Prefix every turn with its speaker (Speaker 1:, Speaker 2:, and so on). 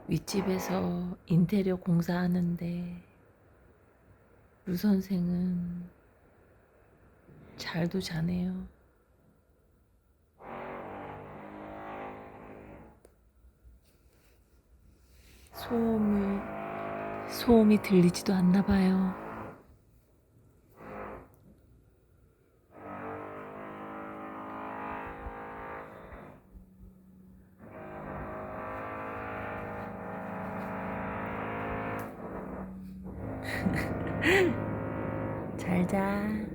Speaker 1: 윗집에서 인테리어 공사하는데 루 선생은 잘도 자네요. 소음이 들리지도 않나 봐요. 잘 자.